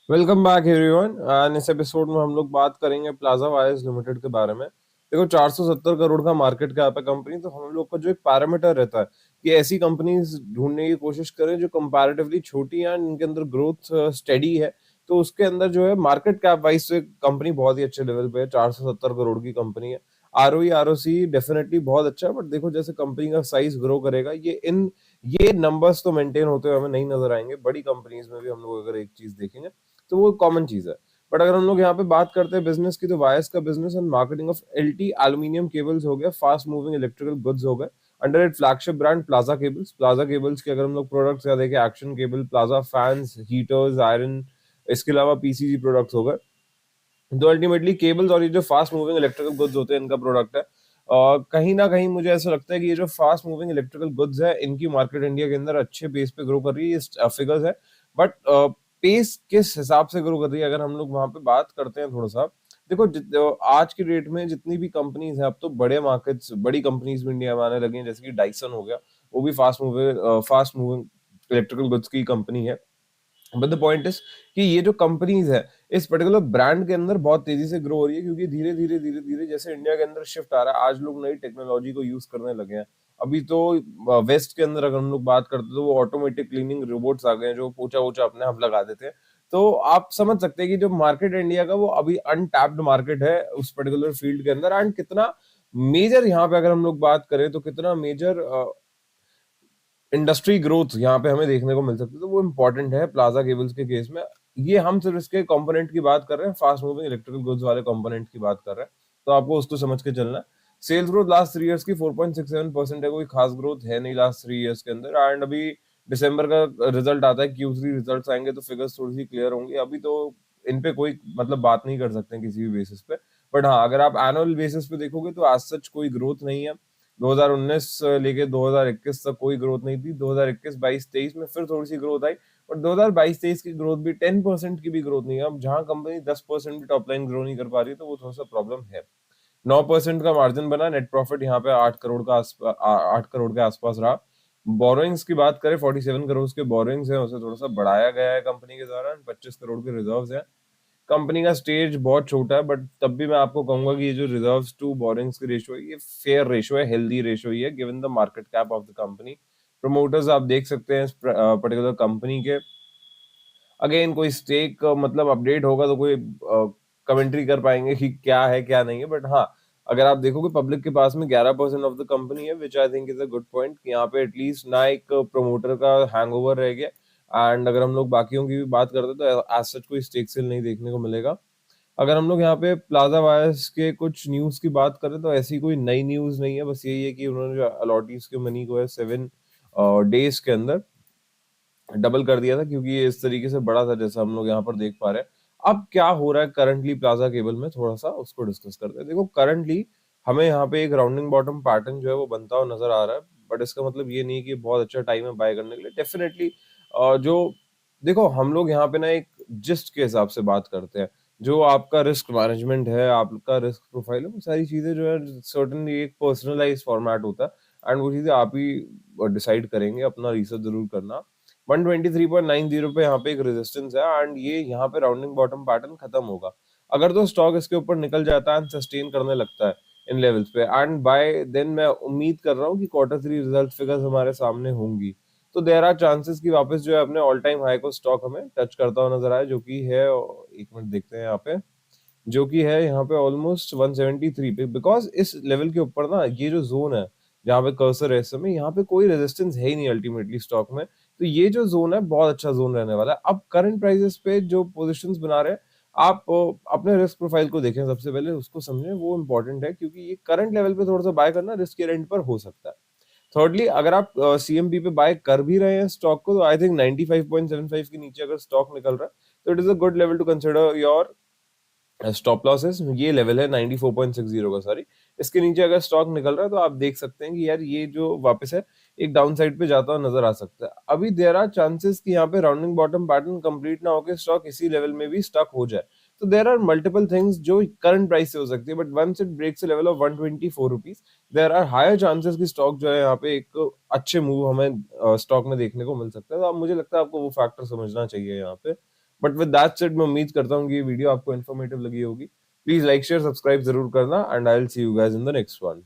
Welcome back everyone and इस episode में हम लोग बात करेंगे प्लाजा वायर्स लिमिटेड के बारे में। देखो 470 करोड़ का मार्केट कैप है कंपनी, तो हम लोग का जो एक पैरामीटर रहता है कि ऐसी कंपनीज ढूंढने की कोशिश करें जो कंपैरेटिवली छोटी हैं एंड इनके अंदर ग्रोथ स्टेडी है। तो उसके अंदर जो है मार्केट कैप वाइज से कंपनी बहुत ही अच्छे लेवल पे है, 470 करोड़ की कंपनी है। आरओई आरओसी डेफिनेटली बहुत अच्छा है, बट देखो जैसे कंपनी का साइज ग्रो करेगा ये नंबर्स तो मेंटेन होते हुए हमें नहीं नजर आएंगे। बड़ी कंपनीज में भी हम लोग अगर एक चीज देखेंगे तो वो कॉमन चीज है। बट अगर हम लोग यहाँ पे बात करते हैं बिजनेस की, तो वायर्स का business and marketing of LT aluminium cables हो गया, फास्ट मूविंग इलेक्ट्रिकल गुड्स हो गए under it flagship brand plaza cables के अगर हम लोग प्रोडक्ट्स या देखें, action cable, plaza fans, heaters, iron, इसके अलावा पीसीजी प्रोडक्ट्स हो गए। तो अल्टीमेटली केबल्स और ये जो फास्ट मूविंग इलेक्ट्रिकल गुड्स होते हैं इनका प्रोडक्ट है। कहीं ना कहीं मुझे ऐसा लगता है कि ये जो फास्ट मूविंग इलेक्ट्रिकल गुड्स है इनकी मार्केट इंडिया के अंदर अच्छे पेस पे ग्रो कर रही है, ये फिगर्स है। बट पेस किस हिसाब से ग्रो कर रही है अगर हम लोग वहां पे बात करते हैं थोड़ा सा, देखो आज की डेट में जितनी भी कंपनीज हैं, अब तो बड़े मार्केट्स, बड़ी कंपनीज भी इंडिया में आने लगी हैं, जैसे कि डाइसन हो गया, वो भी फास्ट मूविंग इलेक्ट्रिकल गुड्स की कंपनी है। बट द पॉइंट इज कि ये जो कंपनीज है इस पर्टिकुलर ब्रांड के अंदर बहुत तेजी से ग्रो हो रही है, क्योंकि धीरे धीरे जैसे इंडिया के अंदर शिफ्ट आ रहा है, आज लोग नई टेक्नोलॉजी को यूज करने लगे हैं। अभी तो वेस्ट के अंदर अगर हम लोग बात करते हैं तो वो ऑटोमेटिक क्लीनिंग रोबोट्स आ गए हैं जो पोछा वोछा अपने आप लगा देते हैं। तो आप समझ सकते हैं कि जो मार्केट इंडिया का वो अभी अनटैप्ड मार्केट है उस पर्टिकुलर फील्ड के अंदर, एंड कितना मेजर यहाँ पे अगर हम लोग बात करें तो कितना मेजर इंडस्ट्री ग्रोथ यहाँ पे हमें देखने को मिल सकती है। तो वो इम्पोर्टेंट है प्लाजा केबल्स के केस में। ये हम सिर्फ इसके कंपोनेंट की बात कर रहे हैं, फास्ट मूविंग इलेक्ट्रिकल गुड्स वाले कंपोनेंट की बात कर रहे हैं, तो आपको उसको समझ के चलना है। सेल्स ग्रोथ लास्ट 3 इयर्स की 4.67% है, कोई खास ग्रोथ है नहीं लास्ट 3 इयर्स के अंदर। एंड अभी दिसंबर का रिजल्ट आता है, Q3 रिजल्ट आएंगे तो फिगर्स थोड़ी सी क्लियर होंगी। अभी तो इन पे कोई मतलब बात नहीं कर सकते हैं किसी भी बेसिस पे। बट हाँ, अगर आप एनुअल बेसिस पे देखोगे तो आज सच कोई ग्रोथ नहीं है। 2019 लेके 2021 तक कोई ग्रोथ नहीं थी। 2021, 22, 23 में फिर थोड़ी सी ग्रोथ आई, बट 2022-23 की ग्रोथ भी 10% की भी ग्रोथ नहीं है। अब जहां कंपनी 10% भी टॉप लाइन ग्रो नहीं कर पा रही है तो वो थोड़ा सा प्रॉब्लम है। 9% का मार्जिन बना, नेट प्रॉफिट यहाँ पे 8 करोड़ के आसपास रहा। बोरोइंग्स की बात करें, 47 करोड़ के बोरोइंग्स है, उसे थोड़ा सा बढ़ाया गया है कंपनी के द्वारा। 25 करोड़ के रिजर्व्स है। कंपनी का स्टेज बहुत छोटा है, बट तब भी मैं आपको कहूंगा कि ये जो रिजर्व्स टू बोरिंग्स की रेशियो है ये फेयर रेशियो है, हेल्दी रेशियो ही है given the market cap of the company. Promoters आप देख सकते हैं इस पर्टिकुलर कंपनी के। अगेन कोई स्टेक मतलब अपडेट होगा तो कोई कमेंट्री कर पाएंगे कि क्या है क्या नहीं है। बट हाँ, अगर आप देखोगे पब्लिक के पास में 11% ऑफ द कंपनी है, which I think is a good point. यहाँ पे एटलीस्ट ना एक प्रमोटर का हैंगओवर रह गया। एंड अगर हम लोग बाकियों की भी बात करते हैं तो एज सच कोई स्टेक सेल नहीं देखने को मिलेगा। अगर हम लोग यहाँ पे प्लाजा वायर्स के कुछ न्यूज की बात करें तो ऐसी कोई नई न्यूज नहीं है, बस यही है कि उन्होंने जो अलॉटीज के मनी को है 7 डेज के अंदर डबल कर दिया था, क्योंकि ये इस तरीके से बड़ा था जैसा हम लोग यहाँ पर देख पा रहे हैं। अब क्या हो रहा है करंटली प्लाजा केबल में, थोड़ा सा उसको डिस्कस करते हैं। देखो करंटली हमें यहाँ पे एक राउंडिंग बॉटम पैटर्न जो है वो बनता हुआ नजर आ रहा है, बट इसका मतलब ये नहीं कि बहुत अच्छा टाइम है बाय करने के लिए। डेफिनेटली जो देखो हम लोग यहाँ पे ना एक जिस्ट के हिसाब से बात करते हैं, जो आपका रिस्क मैनेजमेंट है, आपका रिस्क प्रोफाइल है, वो सारी चीजें जो है सर्टेनली एक पर्सनलाइज फॉर्मेट होता है एंड वो चीजें आप ही डिसाइड करेंगे। अपना रिसर्च जरूर करना। 123.90 पे यहाँ पे एक रेजिस्टेंस है एंड ये यहाँ पे राउंडिंग बॉटम पैटर्न खत्म होगा। अगर तो स्टॉक इसके ऊपर निकल जाता है एंड सस्टेन करने लगता है इन लेवल्स पे, एंड बाय देन मैं उम्मीद कर रहा हूँ कि Q3 रिजल्ट फिगर्स हमारे सामने होंगी, तो देयर आर चांसेस कि वापस जो है अपने ऑल टाइम हाई को स्टॉक हमें टच करता हुआ नजर आए, जो कि है, एक मिनट देखते हैं यहाँ पे, जो कि है यहाँ पे ऑलमोस्ट 173 पे। बिकॉज इस लेवल के ऊपर ना ये जो जोन है जहाँ पे कर्सर है इस समय, यहाँ पे कोई रेजिस्टेंस है ही नहीं अल्टीमेटली स्टॉक में। तो ये जो जोन है बहुत अच्छा जोन रहने वाला है। अब करंट प्राइसेस पे जो पोजीशंस बना रहे हैं, आप अपने रिस्क प्रोफाइल को देखें, सबसे पहले उसको समझें, वो इंपॉर्टेंट है, क्योंकि ये करंट लेवल पे थोड़ा सा बाय करना रिस्क के रेंट पर हो सकता है। थर्डली, अगर आप सीएमबी पे बाय कर भी रहे हैं स्टॉक को, तो आई थिंक 95.75 के नीचे अगर स्टॉक निकल रहा है तो it is a good level to consider your stop losses. ये लेवल है 94.60 का, सॉरी। इसके नीचे अगर स्टॉक निकल रहा है तो आप देख सकते हैं कि यार ये जो वापस है एक डाउन साइड पे जाता हुआ नजर आ सकता है। अभी देयर आर चांसेस कि यहाँ पे राउंडिंग बॉटम पैटर्न कंप्लीट ना होकर स्टॉक इसी लेवल में भी स्टक हो जाए। तो देयर आर मल्टीपल थिंग्स जो करंट प्राइस से हो सकती है, but once it breaks a level of 124 rupees, there are higher chances कि स्टॉक जो है यहाँ पे एक अच्छे मूव हमें स्टॉक में देखने को मिल सकता है। तो अब मुझे लगता है आपको वो फैक्टर समझना चाहिए यहाँ पे। बट विद दैट सेड, मैं उम्मीद करता हूँ कि ये वीडियो आपको इन्फॉर्मेटिव लगी होगी। प्लीज लाइक शेयर सब्सक्राइब जरूर करना, and I will see you guys in the next one.